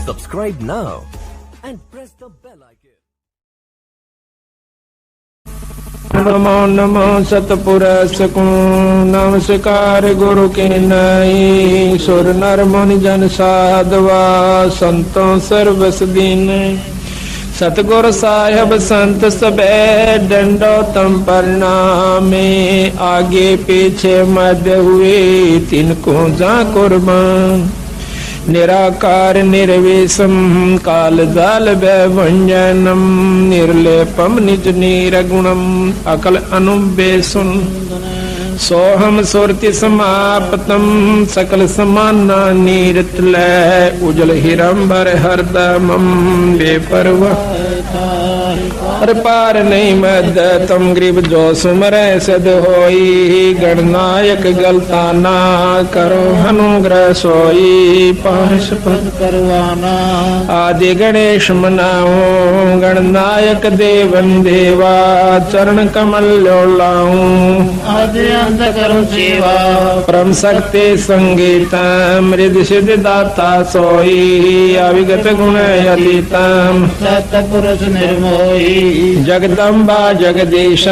Subscribe now and press the bell icon. Namo Namo सतपुरुष को नमस्कार गुरु के नई सुर नर मुनि जन साधवा संतों सर्वस दीन सतगुरु साहिब संत सबे दंडोतम प्रणामे आगे पीछे मध्य हुए तिनको जा कुर्बान निराकार निर्विषम काल जाल व्यंजनम निर्लेपम निज निरगुणम अकल अनुबेसुन सोहम सुरति समापतम सकल समाना नीरतलय उजल हिरंबर हरदमम बेपरवाह हर पार नहीं मद तम ग्रीब जो सुमर सद होई गणनायक गलता ना करो अनुग्रह सोई पाश पद करवाना आदि गणेश मनाओ गणनायक देवन देवा चरण कमल लोलाऊं आदि अंत करो सेवा परम शक्ति संगीता मृद सिद्ध दाता सोई अविगत गुण अलितम सतपुरुष निर्मोही जगदम्बा जगदीश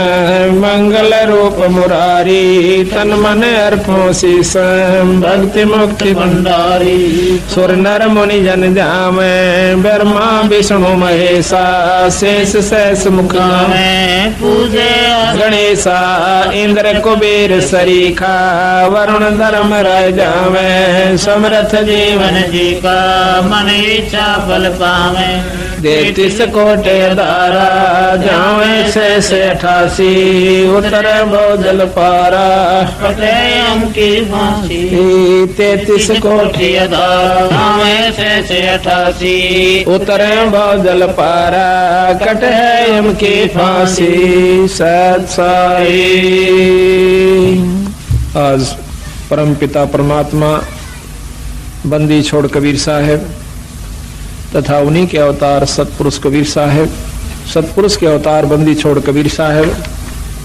मंगल रूप मुरारी तन मन अर्पो शीश भक्ति मुक्ति भंडारी सुर नर मुनि जन जामे ब्रह्मा विष्णु महेशा शेष शेष मुख में पूजे गणेशा इंद्र कुबेर सरीखा वरुण धर्म राजा में समर्थ जीवन जी का मन इच्छा फल पावे 33 कोटि दारा जावे से 88 उत्तर बोधल पारा कटे की फांसी 33 कोटि दारा जावे से 88 उत्तर बोधल पारा कटे की फांसी सत्साई। आज परम पिता परमात्मा बंदी छोड़ कबीर साहब तथा उन्हीं के अवतार सतपुरुष कबीर साहब सतपुरुष के अवतार बंदी छोड़ कबीर साहब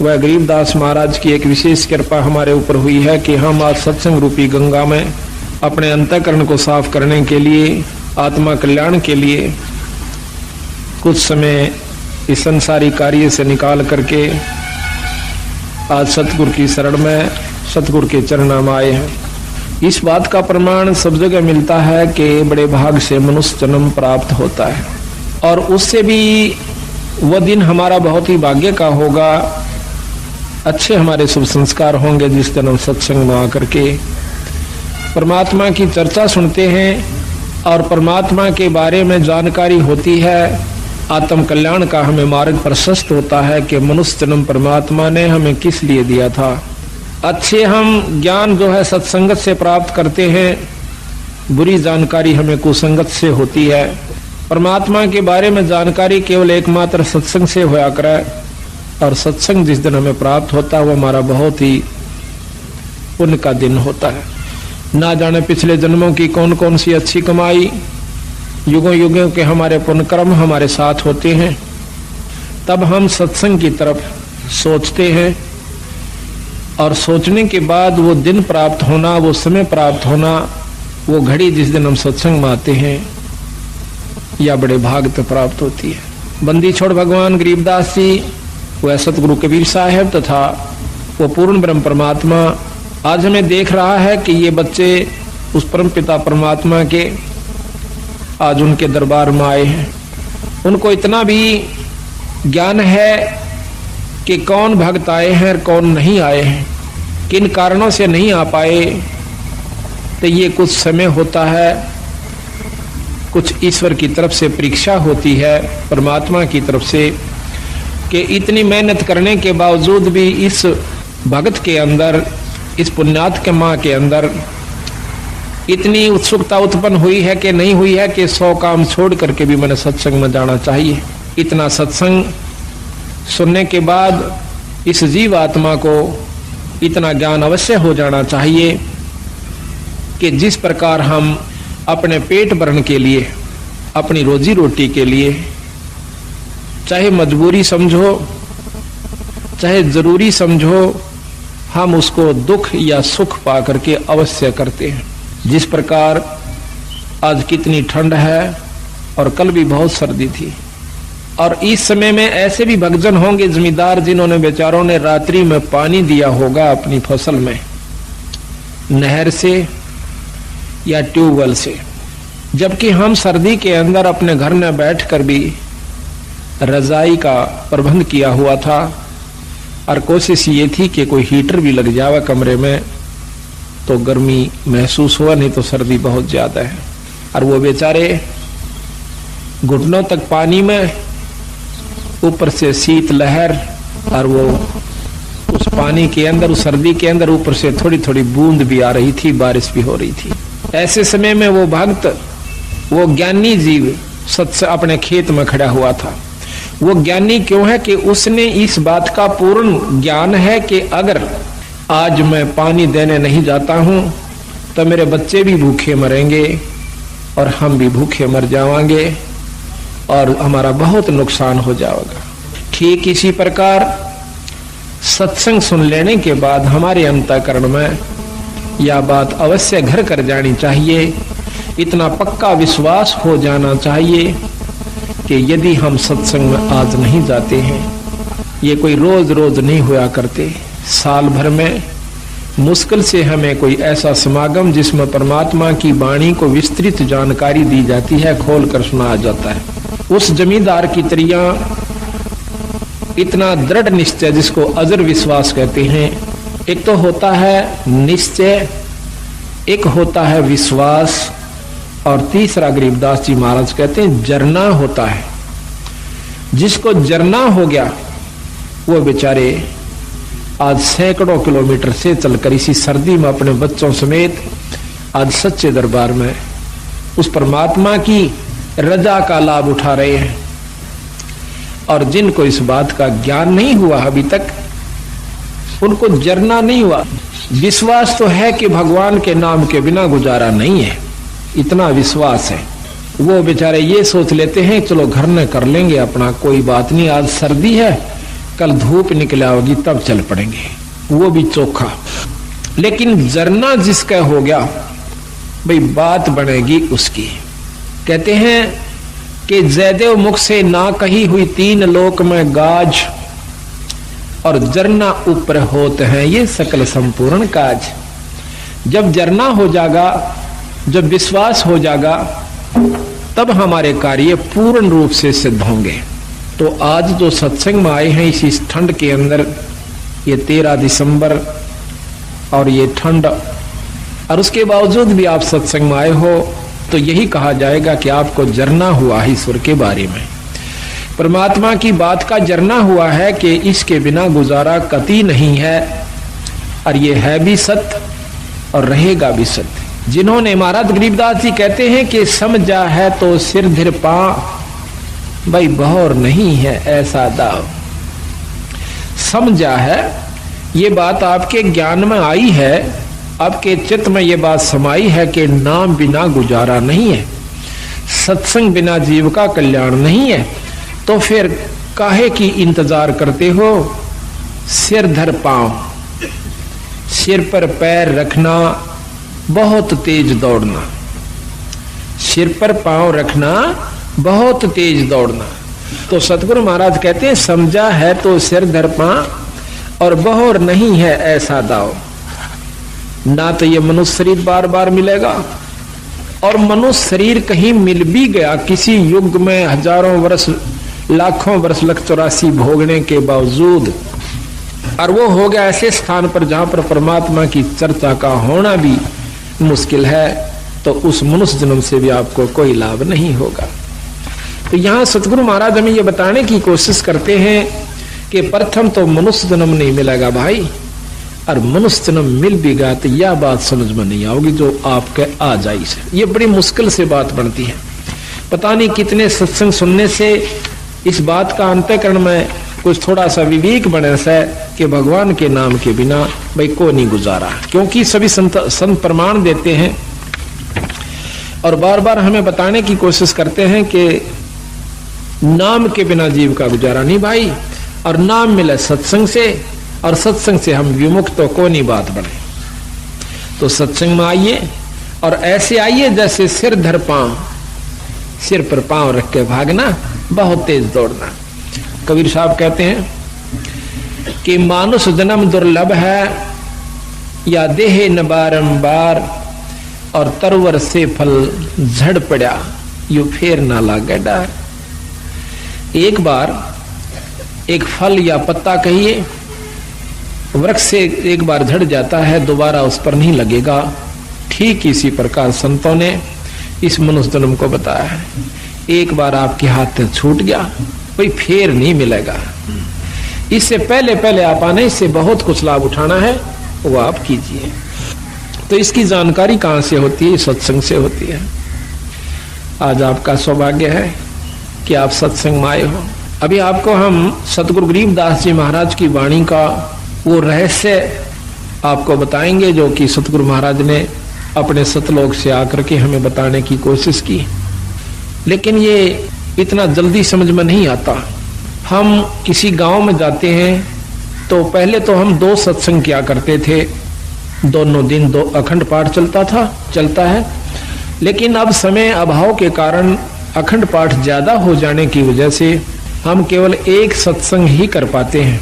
वह गरीबदास महाराज की एक विशेष कृपा हमारे ऊपर हुई है कि हम आज सत्संग रूपी गंगा में अपने अंतःकरण को साफ करने के लिए आत्मा कल्याण के लिए कुछ समय इस संसारी कार्य से निकाल करके आज सतगुरु की शरण में सतगुरु के चरणों में आए हैं। इस बात का प्रमाण सब जगह मिलता है कि बड़े भाग से मनुष्य जन्म प्राप्त होता है और उससे भी वह दिन हमारा बहुत ही भाग्य का होगा। अच्छे हमारे शुभ संस्कार होंगे जिस दिन हम सत्संग में आकर के परमात्मा की चर्चा सुनते हैं और परमात्मा के बारे में जानकारी होती है। आत्म कल्याण का हमें मार्ग प्रशस्त होता है कि मनुष्य जन्म परमात्मा ने हमें किस लिए दिया था। अच्छे हम ज्ञान जो है सत्संगत से प्राप्त करते हैं, बुरी जानकारी हमें कुसंगत से होती है। परमात्मा के बारे में जानकारी केवल एकमात्र सत्संग से होया करे और सत्संग जिस दिन हमें प्राप्त होता है वो हमारा बहुत ही पुण्य का दिन होता है। ना जाने पिछले जन्मों की कौन कौन सी अच्छी कमाई, युगों युगों के हमारे पुण्य कर्म हमारे साथ होते हैं, तब हम सत्संग की तरफ सोचते हैं और सोचने के बाद वो दिन प्राप्त होना, वो समय प्राप्त होना, वो घड़ी जिस दिन हम सत्संग में आते हैं या बड़े भाग पे प्राप्त होती है। बंदी छोड़ भगवान गरीबदास जी, वह सतगुरु कबीर साहब तथा वो पूर्ण ब्रह्म परमात्मा आज हमें देख रहा है कि ये बच्चे उस परम पिता परमात्मा के आज उनके दरबार में आए हैं। उनको इतना भी ज्ञान है कि कौन भक्त आए हैं और कौन नहीं आए हैं, किन कारणों से नहीं आ पाए। तो ये कुछ समय होता है, कुछ ईश्वर की तरफ से परीक्षा होती है, परमात्मा की तरफ से, कि इतनी मेहनत करने के बावजूद भी इस भक्त के अंदर, इस पुण्यात्मा के अंदर इतनी उत्सुकता उत्पन्न हुई है कि नहीं हुई है कि 100 काम छोड़ करके भी मैंने सत्संग में जाना चाहिए। इतना सत्संग सुनने के बाद इस जीव आत्मा को इतना ज्ञान अवश्य हो जाना चाहिए कि जिस प्रकार हम अपने पेट भरण के लिए, अपनी रोजी रोटी के लिए, चाहे मजबूरी समझो चाहे जरूरी समझो, हम उसको दुख या सुख पा करके अवश्य करते हैं। जिस प्रकार आज कितनी ठंड है और कल भी बहुत सर्दी थी। और इस समय में ऐसे भी भक्तजन होंगे जमींदार जिन्होंने बेचारों ने रात्रि में पानी दिया होगा अपनी फसल में, नहर से या ट्यूबवेल से, जबकि हम सर्दी के अंदर अपने घर में बैठकर भी रजाई का प्रबंध किया हुआ था और कोशिश ये थी कि कोई हीटर भी लग जावे कमरे में तो गर्मी महसूस हुआ, नहीं तो सर्दी बहुत ज्यादा है। और वो बेचारे घुटनों तक पानी में, ऊपर से शीत लहर, और वो उस पानी के अंदर, उस सर्दी के अंदर ऊपर से थोड़ी थोड़ी बूंद भी आ रही थी, बारिश भी हो रही थी। ऐसे समय में वो भक्त, वो ज्ञानी जीव सत्य अपने खेत में खड़ा हुआ था। वो ज्ञानी क्यों है कि उसने इस बात का पूर्ण ज्ञान है कि अगर आज मैं पानी देने नहीं जाता हूं तो मेरे बच्चे भी भूखे मरेंगे और हम भी भूखे मर जाएंगे और हमारा बहुत नुकसान हो जाएगा। ठीक इसी प्रकार सत्संग सुन लेने के बाद हमारे अंतःकरण में यह बात अवश्य घर कर जानी चाहिए, इतना पक्का विश्वास हो जाना चाहिए कि यदि हम सत्संग में आज नहीं जाते हैं, ये कोई रोज रोज नहीं हुआ करते, साल भर में मुश्किल से हमें कोई ऐसा समागम जिसमें परमात्मा की वाणी को विस्तृत जानकारी दी जाती है खोल कर सुनाया जाता है। उस जमींदार की तरह इतना दृढ़ निश्चय जिसको अजर विश्वास कहते हैं, एक तो होता है निश्चय, एक होता है विश्वास, और तीसरा गरीबदास जी महाराज कहते हैं जरना होता है। जिसको जरना हो गया वो बेचारे आज सैकड़ों किलोमीटर से चलकर इसी सर्दी में अपने बच्चों समेत आज सच्चे दरबार में उस परमात्मा की रजा का लाभ उठा रहे हैं। और जिनको इस बात का ज्ञान नहीं हुआ अभी तक, उनको जरना नहीं हुआ। विश्वास तो है कि भगवान के नाम के बिना गुजारा नहीं है, इतना विश्वास है। वो बेचारे ये सोच लेते हैं चलो घर में कर लेंगे अपना, कोई बात नहीं, आज सर्दी है, कल धूप निकल आओगी तब चल पड़ेंगे, वो भी चोखा। लेकिन जरना जिसका हो गया भाई बात बनेगी उसकी। कहते हैं कि जयदेव मुख से ना कही हुई तीन लोक में गाज, और जरना ऊपर होते हैं ये सकल संपूर्ण काज। जब जरना हो जाएगा, जब विश्वास हो जाएगा, तब हमारे कार्य पूर्ण रूप से सिद्ध होंगे। तो आज जो सत्संग में आए हैं इस ठंड के अंदर, ये 13 दिसंबर और ये ठंड, और उसके बावजूद भी आप सत्संग में आए हो, तो यही कहा जाएगा कि आपको जरना हुआ है ईश्वर के बारे में, परमात्मा की बात का जरना हुआ है कि इसके बिना गुजारा कतई नहीं है, और ये है भी सत्य और रहेगा भी सत्य। जिन्होंने, महाराज गरीबदास जी कहते हैं कि समझा है तो सिर धर पा, भाई बहौर नहीं है ऐसा दाव। समझा है, ये बात आपके ज्ञान में आई है, आपके चित्त में ये बात समाई है कि नाम बिना गुजारा नहीं है, सत्संग बिना जीव का कल्याण नहीं है, तो फिर काहे की इंतजार करते हो? सिर धर पांव, सिर पर पैर रखना, बहुत तेज दौड़ना, सिर पर पांव रखना, बहुत तेज दौड़ना। तो सतगुरु महाराज कहते हैं समझा है तो सिर धर पांव और बहौर नहीं है ऐसा दाव। ना तो ये मनुष्य शरीर बार बार मिलेगा, और मनुष्य शरीर कहीं मिल भी गया किसी युग में हजारों वर्ष, लाखों वर्ष लग 84 भोगने के बावजूद, और वो हो गया ऐसे स्थान पर जहां पर परमात्मा की चर्चा का होना भी मुश्किल है, तो उस मनुष्य जन्म से भी आपको कोई लाभ नहीं होगा। तो यहाँ सतगुरु महाराज हमें ये बताने की कोशिश करते हैं कि प्रथम तो मनुष्य जन्म नहीं मिलेगा भाई, और मनुष्य जन्म मिल भी गया तो यह बात समझ में नहीं आओगी जो आपके आ जाई से। ये बड़ी मुश्किल से बात बनती है। पता नहीं कितने सत्संग सुनने से इस बात का अंतःकरण में कुछ थोड़ा सा विवेक बने से कि भगवान के नाम के बिना भाई को नहीं गुजारा, क्योंकि सभी संत प्रमाण देते हैं और बार बार हमें बताने की कोशिश करते हैं कि नाम के बिना जीव का गुजारा नहीं भाई, और नाम मिले सत्संग से, और सत्संग से हम विमुक्त तो को नहीं बात बने। तो सत्संग में आइए, और ऐसे आइए जैसे सिर धर पांव, सिर पर पांव रख के भागना, बहुत तेज दौड़ना। कबीर साहब कहते हैं कि मानुष जन्म दुर्लभ है, या देह न बारंबार, और तरवर से फल झड़ पड़ा, यू फेर ना लागे डार। एक बार एक फल या पत्ता कहिए वृक्ष से एक बार झड़ जाता है, दोबारा उस पर नहीं लगेगा। ठीक इसी प्रकार संतों ने इस मनुष्य जन्म को बताया है, एक बार आपके हाथ से छूट गया, कोई फेर नहीं मिलेगा। इससे पहले पहले आप आने, इससे बहुत कुछ लाभ उठाना है, वो आप कीजिए। तो इसकी जानकारी कहां से होती है? सत्संग से होती है। आज आपका सौभाग्य है कि आप सत्संग में आए हो। अभी आपको हम सतगुरु गरीबदास जी महाराज की वाणी का वो रहस्य आपको बताएंगे, जो कि सतगुरु महाराज ने अपने सतलोक से आकर के हमें बताने की कोशिश की। लेकिन ये इतना जल्दी समझ में नहीं आता। हम किसी गांव में जाते हैं तो पहले तो हम 2 सत्संग किया करते थे, दोनों दिन 2 अखंड पाठ चलता है। लेकिन अब समय अभाव के कारण अखंड पाठ ज्यादा हो जाने की वजह से हम केवल 1 सत्संग ही कर पाते हैं।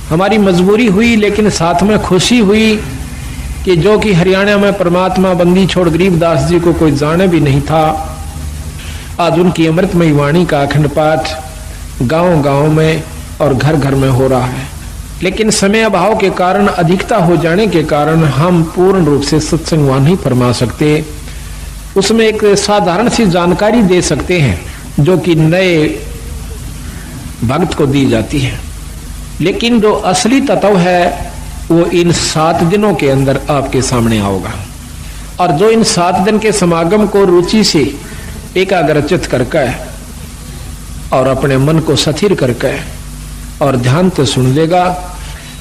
हमारी मजबूरी हुई, लेकिन साथ में खुशी हुई कि जो कि हरियाणा में परमात्मा बंदी छोड़ गरीबदास जी को कोई जाने भी नहीं था, आज उनकी अमृतमयी वाणी का अखंड पाठ गांव गांव में और घर घर में हो रहा है। लेकिन समय अभाव के कारण, अधिकता हो जाने के कारण हम पूर्ण रूप से सत्संग वहां नहीं फरमा सकते। उसमें एक साधारण सी जानकारी दे सकते हैं जो कि नए भक्त को दी जाती है। लेकिन जो असली तत्व है वो इन 7 दिनों के अंदर आपके सामने आओगा। और जो इन 7 दिन के समागम को रुचि से एकाग्रचित करके और अपने मन को स्थिर करके और ध्यान से सुन लेगा,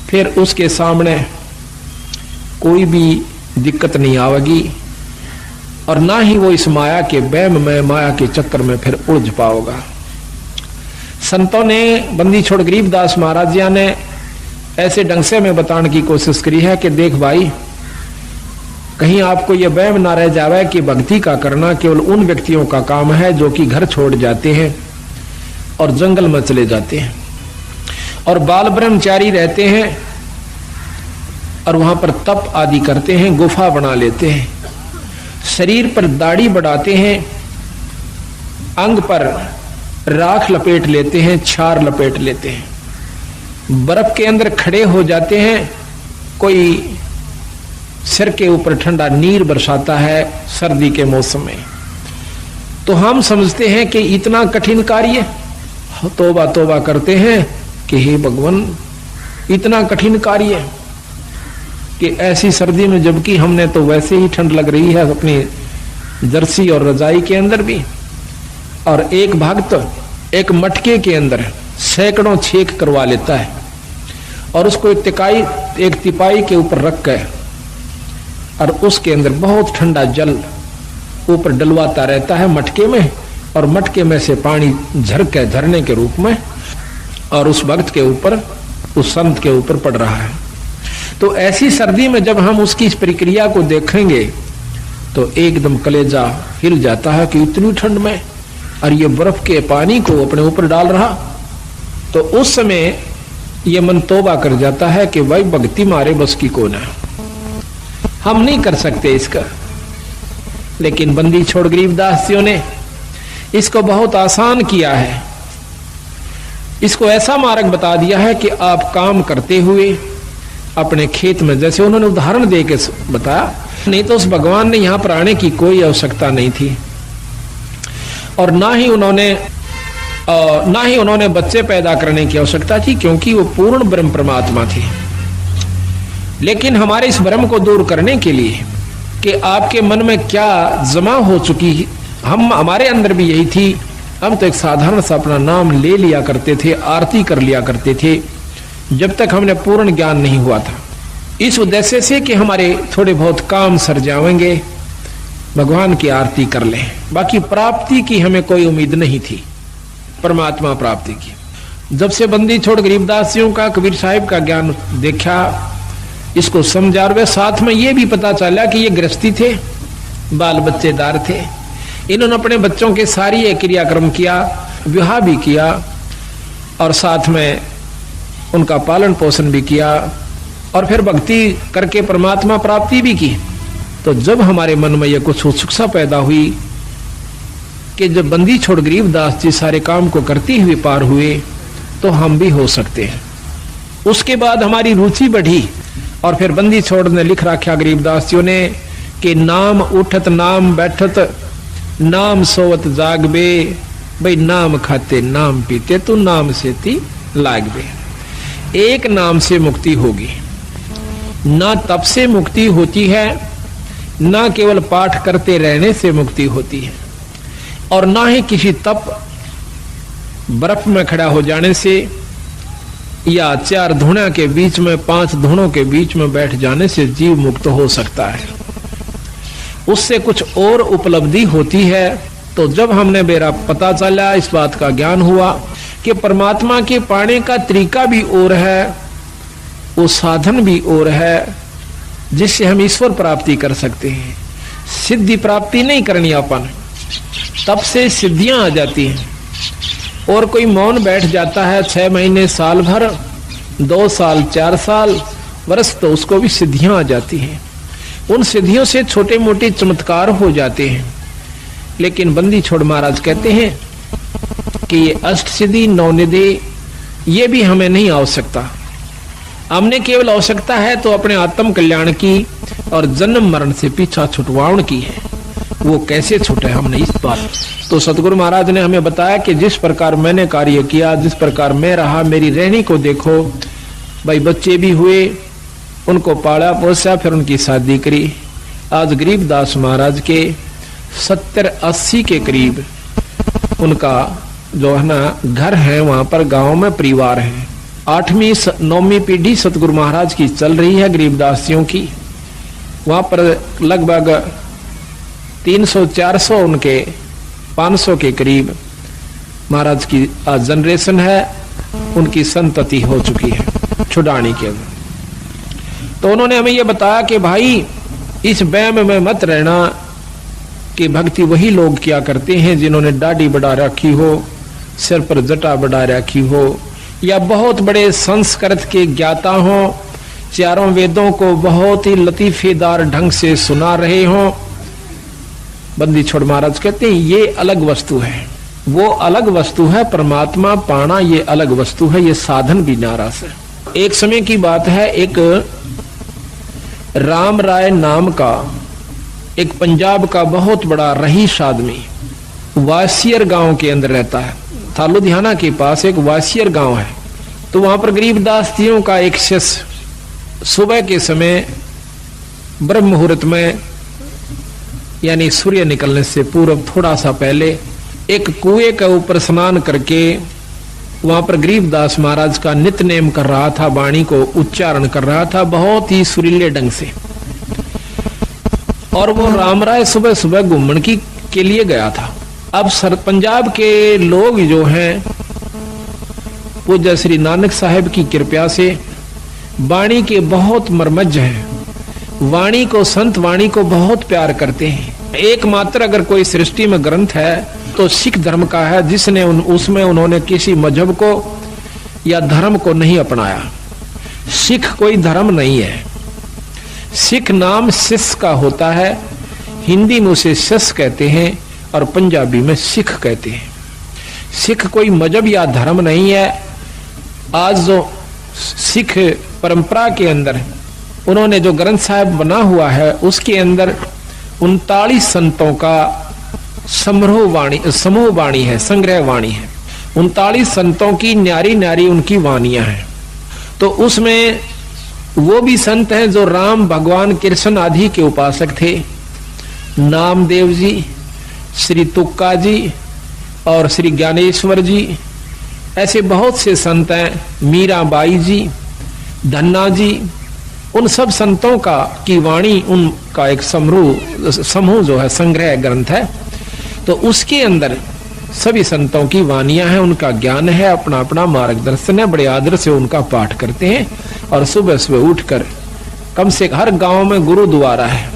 फिर उसके सामने कोई भी दिक्कत नहीं आवेगी, और ना ही वो इस माया के वहम में, माया के चक्कर में फिर उलझ पाओगा। संतों ने, बंदी छोड़ गरीबदास महाराज जी ने ऐसे ढंग से हमें बताने की कोशिश करी है कि देख भाई, कहीं आपको यह वहम ना रह जावे कि भक्ति का करना केवल उन व्यक्तियों का काम है जो कि घर छोड़ जाते हैं और जंगल में चले जाते हैं और बाल ब्रह्मचारी रहते हैं और वहां पर तप आदि करते हैं, गुफा बना लेते हैं, शरीर पर दाढ़ी बढ़ाते हैं, अंग पर राख लपेट लेते हैं, छार लपेट लेते हैं, बर्फ के अंदर खड़े हो जाते हैं, कोई सिर के ऊपर ठंडा नीर बरसाता है सर्दी के मौसम में। तो हम समझते हैं कि इतना कठिन कार्य, तौबा तौबा करते हैं कि हे भगवान, इतना कठिन कार्य कि ऐसी सर्दी में, जबकि हमने तो वैसे ही ठंड लग रही है अपनी जर्सी और रजाई के अंदर भी। और एक भक्त एक मटके के अंदर सैकड़ों छेक करवा लेता है और उसको एक तिपाई के ऊपर रख कर और उसके अंदर बहुत ठंडा जल ऊपर डलवाता रहता है मटके में, और मटके में से पानी झरके झरने के रूप में और उस भक्त के ऊपर, उस संत के ऊपर पड़ रहा है। तो ऐसी सर्दी में जब हम उसकी इस प्रक्रिया को देखेंगे तो एकदम कलेजा हिल जाता है कि इतनी ठंड में और ये बर्फ के पानी को अपने ऊपर डाल रहा। तो उस समय ये मन तौबा कर जाता है कि भाई भक्ति मारे बस की कौन है, हम नहीं कर सकते इसका। लेकिन बंदी छोड़ गरीबदासियों ने इसको बहुत आसान किया है। इसको ऐसा मार्ग बता दिया है कि आप काम करते हुए अपने खेत में, जैसे उन्होंने उदाहरण दे के बताया, नहीं तो उस भगवान ने यहां पर आने की कोई आवश्यकता नहीं थी और ना ही उन्होंने बच्चे पैदा करने की आवश्यकता थी, क्योंकि वो पूर्ण ब्रह्म परमात्मा थे। लेकिन हमारे इस भ्रम को दूर करने के लिए कि आपके मन में क्या जमा हो चुकी, हमारे अंदर भी यही थी। हम तो एक साधारण सा अपना नाम ले लिया करते थे, आरती कर लिया करते थे, जब तक हमने पूर्ण ज्ञान नहीं हुआ था, इस उद्देश्य से कि हमारे थोड़े बहुत काम सर जाएंगे, भगवान की आरती कर लें। बाकी प्राप्ति की हमें कोई उम्मीद नहीं थी, परमात्मा प्राप्ति की। जब से बंदी छोड़ गरीबदासियों का, कबीर साहिब का ज्ञान देखा, इसको समझा, और साथ में ये भी पता चला कि ये गृहस्थी थे बाल बच्चेदार थे। इन्होंने अपने बच्चों के सारी ये क्रियाक्रम किया, विवाह भी किया और साथ में उनका पालन पोषण भी किया और फिर भक्ति करके परमात्मा प्राप्ति भी की। तो जब हमारे मन में यह कुछ उत्सुकता पैदा हुई कि जब बंदी छोड़ गरीबदास जी सारे काम को करते हुए पार हुए तो हम भी हो सकते हैं। उसके बाद हमारी रुचि बढ़ी और फिर बंदी छोड़ ने लिख रखा गरीबदास जी ने कि नाम उठत नाम बैठत नाम सोवत जागबे, भाई नाम खाते नाम पीते तो नाम से ती लागबे। एक नाम से मुक्ति होगी, ना तप से मुक्ति होती है, ना केवल पाठ करते रहने से मुक्ति होती है, और ना ही किसी तप बर्फ में खड़ा हो जाने से या 4 धुना के बीच में 5 धुनों के बीच में बैठ जाने से जीव मुक्त हो सकता है। उससे कुछ और उपलब्धि होती है। तो जब हमने मेरा पता चला, इस बात का ज्ञान हुआ कि परमात्मा के पाने का तरीका भी और है, वो साधन भी और है जिससे हम ईश्वर प्राप्ति कर सकते हैं। सिद्धि प्राप्ति नहीं करनी अपन, तब से सिद्धियां आ जाती हैं। और कोई मौन बैठ जाता है 6 महीने, साल भर, 2 साल, 4 साल, वर्ष, तो उसको भी सिद्धियां आ जाती हैं। उन सिद्धियों से छोटे मोटे चमत्कार हो जाते हैं। लेकिन बंदी छोड़ महाराज कहते हैं कि ये अष्ट सिद्धि 9 निधि ये भी हमें नहीं आवश्यकता। हमने केवल आवश्यकता है तो अपने आत्म कल्याण की और जन्म मरण से पीछा छुटवाउन की है। वो कैसे छूटे हमने इस बात। तो सतगुरु महाराज ने हमें बताया कि जिस प्रकार मैंने कार्य किया, जिस प्रकार मैं रहा, मेरी रहनी को देखो। भाई बच्चे भी हुए, उनको पाला पोसा, फिर उनकी शादी करी। आज गरीबदास महाराज के 70-80 के करीब उनका जो है ना घर है, वहां पर गांव में परिवार है। 8वीं 9वीं पीढ़ी सतगुरु महाराज की चल रही है गरीबदासियों की। वहां पर लगभग 300-400 उनके 500 के करीब महाराज की आज जनरेशन है, उनकी संतति हो चुकी है छुड़ाने के अंदर। तो उन्होंने हमें यह बताया कि भाई इस वहम में मत रहना कि भक्ति वही लोग क्या करते हैं जिन्होंने दाढ़ी बढ़ा रखी हो, सिर पर जटा बढ़ा रखी हो, या बहुत बड़े संस्कृत के ज्ञाता हो, चारों वेदों को बहुत ही लतीफेदार ढंग से सुना रहे हो। बंदी छोड़ महाराज कहते हैं ये अलग वस्तु है, वो अलग वस्तु है। परमात्मा पाना ये अलग वस्तु है, ये साधन भी नाराज है। एक समय की बात है, एक राम राय नाम का एक पंजाब का बहुत बड़ा रईस आदमी वासियर गांव के अंदर रहता है। था लुधियाना के पास एक वासियर गांव है। तो वहां पर गरीबदास जियों का एक शिष्य सुबह के समय ब्रह्म मुहूर्त में, यानी सूर्य निकलने से पूर्व थोड़ा सा पहले, एक कुएं के ऊपर स्नान करके वहां पर गरीबदास महाराज का नित्य नेम कर रहा था, वाणी को उच्चारण कर रहा था बहुत ही सुरीले ढंग से। और वो राम राय सुबह सुबह घूमने के लिए गया था। अब पंजाब के लोग जो हैं पूज्य श्री नानक साहिब की कृपा से वाणी के बहुत मर्मज्ज हैं। वाणी को, संत वाणी को बहुत प्यार करते हैं। एकमात्र अगर कोई सृष्टि में ग्रंथ है तो सिख धर्म का है, जिसने उसमें उन्होंने किसी मजहब को या धर्म को नहीं अपनाया। सिख कोई धर्म नहीं है। सिख नाम सिस का होता है, हिंदी में उसे सिस कहते हैं और पंजाबी में सिख कहते हैं। सिख कोई मजहब या धर्म नहीं है। आज जो सिख परंपरा के अंदर उन्होंने जो ग्रंथ साहिब बना हुआ है उसके अंदर 39 संतों का समूह वाणी है, संग्रह वाणी है। 39 संतों की न्यारी न्यारी उनकी वाणियां हैं। तो उसमें वो भी संत हैं जो राम, भगवान, कृष्ण आदि के उपासक थे। नामदेव जी, श्री तुक्का जी और श्री ज्ञानेश्वर जी, ऐसे बहुत से संत हैं। मीराबाई जी, धन्ना जी, उन सब संतों का की वाणी, उनका एक समूह जो है संग्रह ग्रंथ है। तो उसके अंदर सभी संतों की वाणियां हैं, उनका ज्ञान है, अपना अपना मार्गदर्शन है। बड़े आदर से उनका पाठ करते हैं और सुबह सुबह उठकर, कम से हर गांव में गुरुद्वारा है,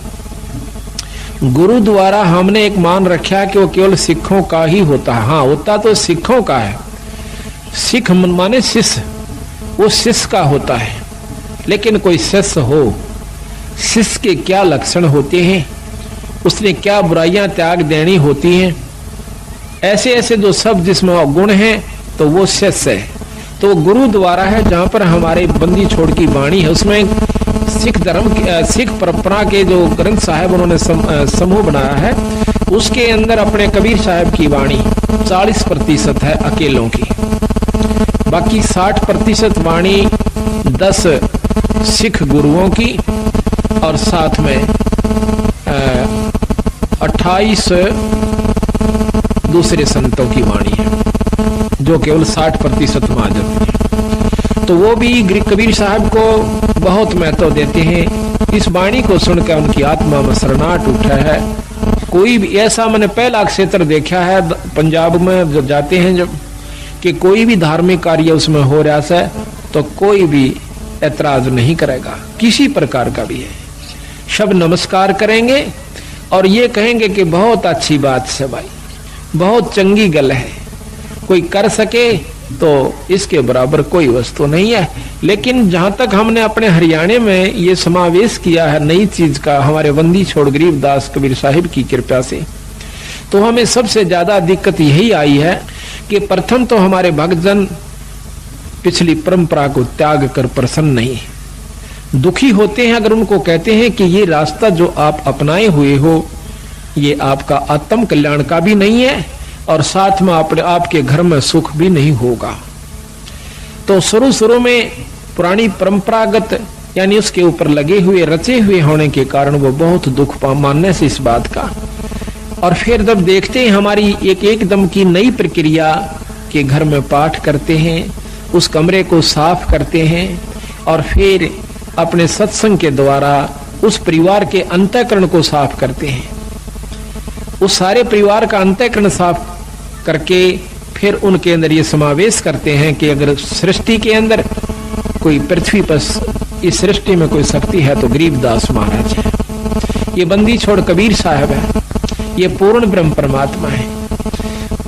गुरु द्वारा हमने एक मान रखा है कि वो केवल सिखों का ही होता है। हाँ, होता तो सिखों का है, सिख माने शिष्य, वो शिष्य का होता है। लेकिन कोई शिष्य हो, शिष्य के क्या लक्षण होते हैं, उसने क्या बुराइयां त्याग देनी होती हैं, ऐसे ऐसे जो सब जिसमें गुण हैं, तो वो शिष्य है। तो गुरु द्वारा है जहां पर हमारे बंदी छोड़ की वाणी है, उसमें सिख धर्म सिख परंपरा के जो ग्रंथ साहब उन्होंने समूह बनाया है, उसके अंदर अपने कबीर साहब की वाणी 40% है अकेलों की, बाकी 60% वाणी 10 सिख गुरुओं की और साथ में 28 दूसरे संतों की वाणी है, जो केवल 60% में आ जाती है। तो वो भी कबीर साहब को बहुत महत्व देते हैं। इस वाणी को सुनकर उनकी आत्मा में शरणाहट उठा है। कोई भी ऐसा मैंने पहला क्षेत्र देखा है पंजाब में जब जाते हैं, जब कि कोई भी धार्मिक कार्य उसमें हो रहा है तो कोई भी ऐतराज नहीं करेगा, किसी प्रकार का भी है। सब नमस्कार करेंगे और ये कहेंगे कि बहुत अच्छी बात है भाई, बहुत चंगी गल है, कोई कर सके तो इसके बराबर कोई वस्तु नहीं है। लेकिन जहां तक हमने अपने हरियाणा में ये समावेश किया है नई चीज का, हमारे बंदी छोड़ गरीबदास कबीर साहिब की कृपा से, तो हमें सबसे ज्यादा दिक्कत यही आई है कि प्रथम तो हमारे भक्तजन पिछली परंपरा को त्याग कर प्रसन्न नहीं, दुखी होते हैं अगर उनको कहते हैं कि ये रास्ता जो आप अपनाए हुए हो ये आपका आत्म कल्याण का भी नहीं है और साथ में आपके घर में सुख भी नहीं होगा। तो शुरू में पुरानी परंपरागत यानी उसके ऊपर लगे हुए रचे हुए होने के कारण वो बहुत दुख मानने से इस बात का, और फिर जब देखते हैं हमारी एकदम की नई प्रक्रिया के घर में पाठ करते हैं, उस कमरे को साफ करते हैं और फिर अपने सत्संग के द्वारा उस परिवार के अंतःकरण को साफ करते हैं, उस सारे परिवार का अंतःकरण साफ करके फिर उनके अंदर ये समावेश करते हैं कि अगर सृष्टि के अंदर कोई पृथ्वी पर इस सृष्टि में कोई शक्ति है तो गरीबदास महाराज है, ये बंदी छोड़ कबीर साहब है, ये पूर्ण ब्रह्म परमात्मा है।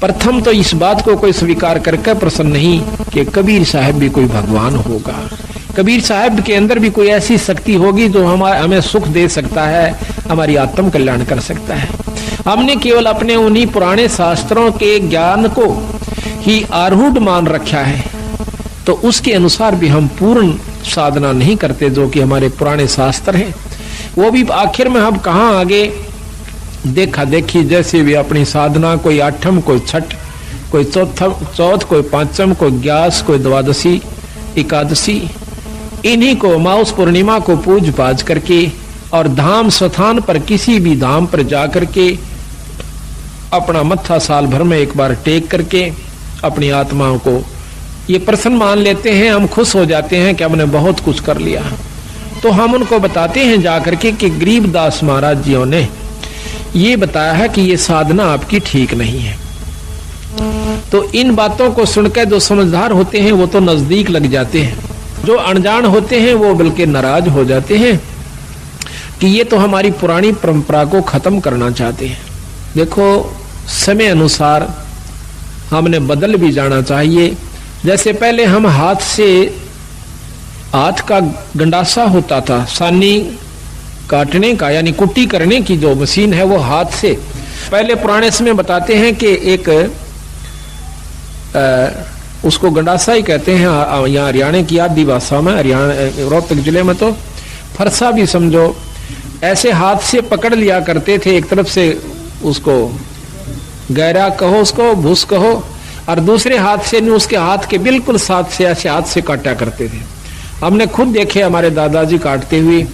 प्रथम तो इस बात को कोई स्वीकार करके प्रसन्न नहीं कि कबीर साहब भी कोई भगवान होगा, कबीर साहब के अंदर भी कोई ऐसी शक्ति होगी जो हमें सुख दे सकता है, हमारी आत्म कल्याण कर सकता है। हमने केवल अपने उन्हीं पुराने शास्त्रों के ज्ञान को ही आरूढ़ मान रखा है, तो उसके अनुसार भी हम पूर्ण साधना नहीं करते जो कि हमारे पुराने शास्त्र हैं। वो भी आखिर में हम कहाँ आगे देखा देखी जैसे भी अपनी साधना, कोई आठम, कोई छठ, कोई चौथ, कोई पांचम, कोई ग्यास, कोई द्वादशी, एकादशी, इन्हीं को माउस पूर्णिमा को पूज पाज करके और धाम स्थान पर किसी भी धाम पर जाकर के अपना मत्था साल भर में एक बार टेक करके अपनी आत्माओं को ये प्रसन्न मान लेते हैं, हम खुश हो जाते हैं कि हमने बहुत कुछ कर लिया। तो हम उनको बताते हैं जाकर के कि गरीबदास महाराज जियों ने ये बताया है कि ये साधना आपकी ठीक नहीं है। तो इन बातों को सुनकर जो समझदार होते हैं वो तो नजदीक लग जाते हैं, जो अनजान होते हैं वो बल्कि नाराज हो जाते हैं कि ये तो हमारी पुरानी परंपरा को खत्म करना चाहते हैं। देखो समय अनुसार हमने बदल भी जाना चाहिए। जैसे पहले हम हाथ का गंडासा होता था, सानी काटने का यानी कुट्टी करने की जो मशीन है वो हाथ से, पहले पुराने समय बताते हैं कि एक उसको गंडासा ही कहते हैं यहाँ हरियाणा की आदि भाषा में, हरियाणा रोहतक जिले में तो फरसा भी समझो, ऐसे हाथ से पकड़ लिया करते थे। एक तरफ से उसको गहरा कहो, उसको भूस कहो, और दूसरे हाथ से नहीं, उसके हाथ के बिल्कुल साथ से ऐसे हाथ से काटा करते थे। हमने खुद देखे हमारे दादाजी काटते हुए,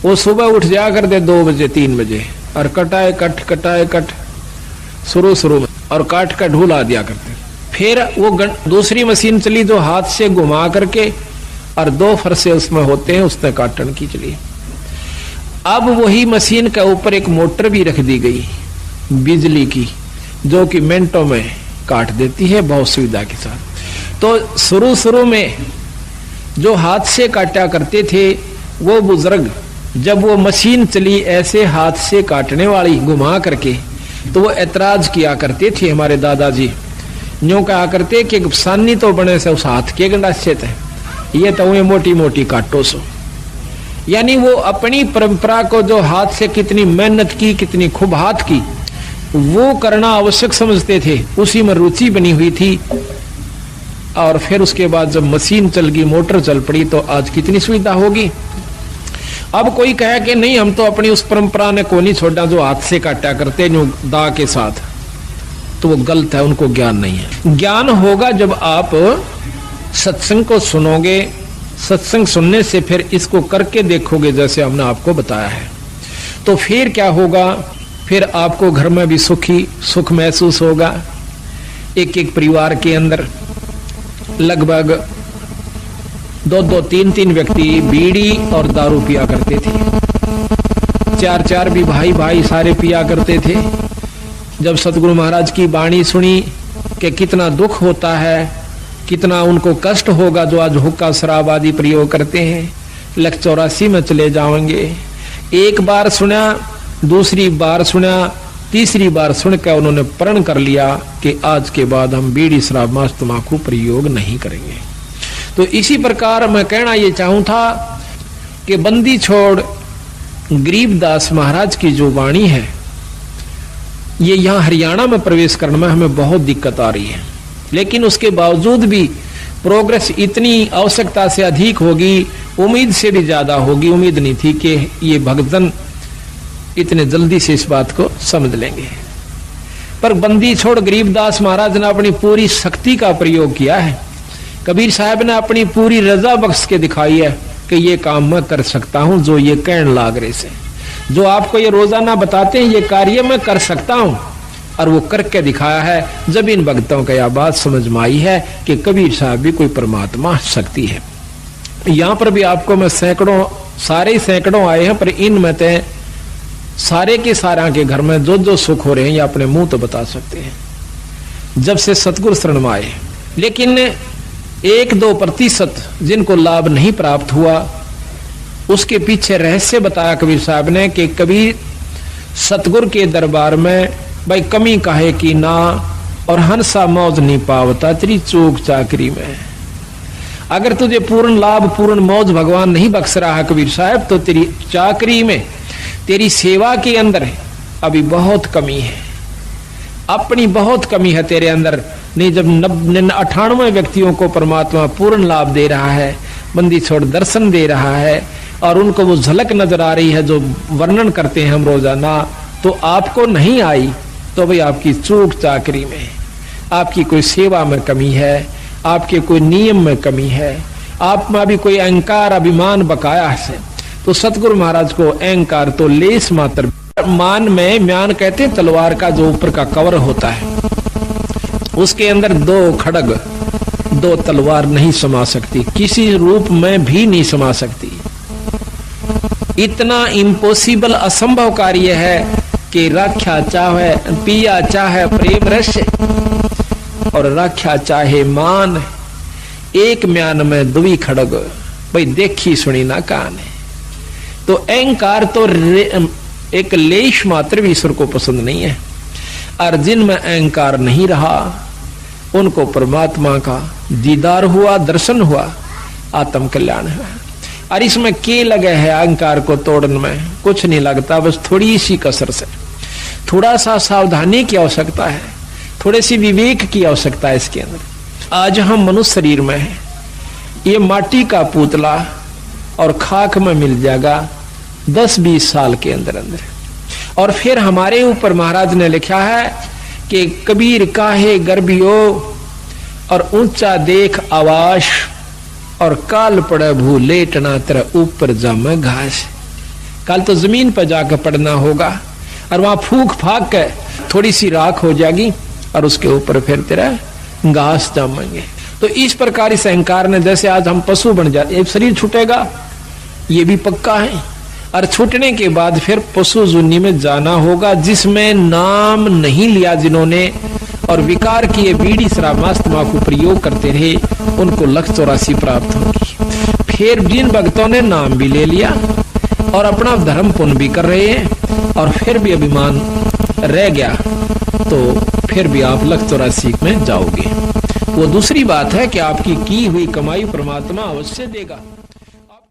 वो सुबह उठ जाया करते 2 बजे 3 बजे और कटाए कट शुरू में और काट कर ढूला दिया करते। फिर वो दूसरी मशीन चली जो हाथ से घुमा करके और 2 फरसे उसमें होते हैं, उसने काटन की चली। अब वही मशीन के ऊपर एक मोटर भी रख दी गई बिजली की, जो कि मिनटों में काट देती है बहुत सुविधा के साथ। तो शुरू में जो हाथ से काटा करते थे वो बुजुर्ग जब वो मशीन चली ऐसे हाथ से काटने वाली घुमा करके, तो वो ऐतराज किया करते थे हमारे दादाजी। यूं कहा करते कि सानी तो बने से उस हाथ के गंडासे थे, ये तो उन्हें मोटी मोटी काटो सो। यानी वो अपनी परंपरा को जो हाथ से कितनी मेहनत की, कितनी खूब हाथ की, वो करना आवश्यक समझते थे, उसी में रुचि बनी हुई थी। और फिर उसके बाद जब मशीन चल गई, मोटर चल पड़ी, तो आज कितनी सुविधा होगी। अब कोई कहे कि नहीं हम तो अपनी उस परंपरा ने को नहीं छोड़ा जो हाथ से काटा करते जो दा के साथ, तो वो गलत है, उनको ज्ञान नहीं है। ज्ञान होगा जब आप सत्संग को सुनोगे, सत्संग सुनने से फिर इसको करके देखोगे जैसे हमने आपको बताया है, तो फिर क्या होगा, फिर आपको घर में भी सुख महसूस होगा। एक एक परिवार के अंदर लगभग 2-2, 3-3 व्यक्ति बीड़ी और दारू पिया करते थे, 4-4 भी भाई सारे पिया करते थे। जब सतगुरु महाराज की वाणी सुनी कि कितना दुख होता है, कितना उनको कष्ट होगा जो आज हुक्का शराब आदि प्रयोग करते हैं, 184 में चले जाएंगे। एक बार सुना, दूसरी बार सुना, तीसरी बार सुनकर उन्होंने प्रण कर लिया कि आज के बाद हम बीड़ी शराब मांस तंबाकू प्रयोग नहीं करेंगे। तो इसी प्रकार मैं कहना ये चाहूं था कि बंदी छोड़ गरीबदास महाराज की जो वाणी है, ये यहाँ हरियाणा में प्रवेश करने में हमें बहुत दिक्कत आ रही है, लेकिन उसके बावजूद भी प्रोग्रेस इतनी आवश्यकता से अधिक होगी, उम्मीद से भी ज्यादा होगी। उम्मीद नहीं थी कि ये भक्तजन इतने जल्दी से इस बात को समझ लेंगे, पर बंदी छोड़ गरीबदास महाराज ने अपनी पूरी शक्ति का प्रयोग किया है। कबीर साहब ने अपनी पूरी रजा बख्श के दिखाई है कि ये काम मैं कर सकता हूं, जो ये कहन लाग रहे से, जो आपको ये रोजाना बताते हैं, ये कार्य मैं कर सकता हूं, और वो करके दिखाया है। जब इन भक्तों को यह बात समझ में आई है कि कबीर साहब भी कोई परमात्मा शक्ति है। यहां पर भी आपको मैं सैकड़ों आए हैं, पर इनमें तो सारे के सारा के घर में जो सुख हो रहे हैं, ये अपने मुंह तो बता सकते हैं जब से सतगुरु शरण में आए। लेकिन 1-2% जिनको लाभ नहीं प्राप्त हुआ, उसके पीछे रहस्य बताया कबीर साहब ने कि कबीर सतगुरु के दरबार में भाई कमी काहे की ना, और हंसा मौज नहीं पावता तेरी चूक चाकरी में। अगर तुझे पूर्ण लाभ पूर्ण मौज भगवान नहीं बख्श रहा कबीर साहब, तो तेरी चाकरी में, तेरी सेवा के अंदर अभी बहुत कमी है, अपनी बहुत कमी है तेरे अंदर। नहीं, जब 98 व्यक्तियों को परमात्मा पूर्ण लाभ दे रहा है, बंदी छोड़ दर्शन दे रहा है, और उनको वो झलक नजर आ रही है जो वर्णन करते हैं हम रोजाना, तो आपको नहीं आई, तो भाई आपकी चूक चाकरी में, आपकी कोई सेवा में कमी है, आपके कोई नियम में कमी है, आप में भी कोई अहंकार अभिमान बकाया है। तो सतगुरु महाराज को अहंकार तो लेस मात्र, मान में म्यान कहते तलवार का जो ऊपर का कवर होता है, उसके अंदर 2 खड़ग 2 तलवार नहीं समा सकती, किसी रूप में भी नहीं समा सकती। इतना इम्पॉसिबल असंभव कार्य है कि राख्या चाहे पिया चाहे प्रेम रस, और राख्या चाहे मान, एक म्यान में 2 खड़ग, भाई देखी सुनी ना कान है। तो अहंकार तो एक लेश मात्र भी ईश्वर को पसंद नहीं है, और जिनमें अहंकार नहीं रहा उनको परमात्मा का दीदार हुआ, दर्शन हुआ, आत्म कल्याण हुआ। और इसमें के लगे है अहंकार को तोड़ने में, कुछ नहीं लगता, बस थोड़ी सी कसर से, थोड़ा सा सावधानी की आवश्यकता है, थोड़े सी विवेक की आवश्यकता है इसके अंदर। आज हम मनुष्य शरीर में है, ये माटी का पुतला और खाक में मिल जाएगा 10-20 साल के अंदर अंदर। और फिर हमारे ऊपर महाराज ने लिखा है कि कबीर काहे गर्भियो और ऊंचा देख आवाश, और काल पड़े भू लेटना तेरा ऊपर जामे घास। कल तो जमीन पर जाकर पड़ना होगा, और वहां फूक फाक के थोड़ी सी राख हो जाएगी, और उसके ऊपर फिर तेरा घास जामेंगे। तो इस प्रकार इस अहंकार ने, जैसे आज हम पशु बन जाते, शरीर छूटेगा ये भी पक्का है, और छूटने के बाद फिर पशु जुन्नी में जाना होगा, जिसमें नाम नहीं लिया जिन्होंने, और विकार किए बीड़ी शराब मांस तंबाकू प्रयोग करते रहे, उनको 184 प्राप्त होगी। फिर जिन भक्तों ने नाम भी ले लिया, और अपना धर्म पुण्य भी कर रहे हैं और फिर भी अभिमान रह गया तो फिर भी आप लख 84 में जाओगे। वो दूसरी बात है कि आपकी की हुई कमाई परमात्मा अवश्य देगा।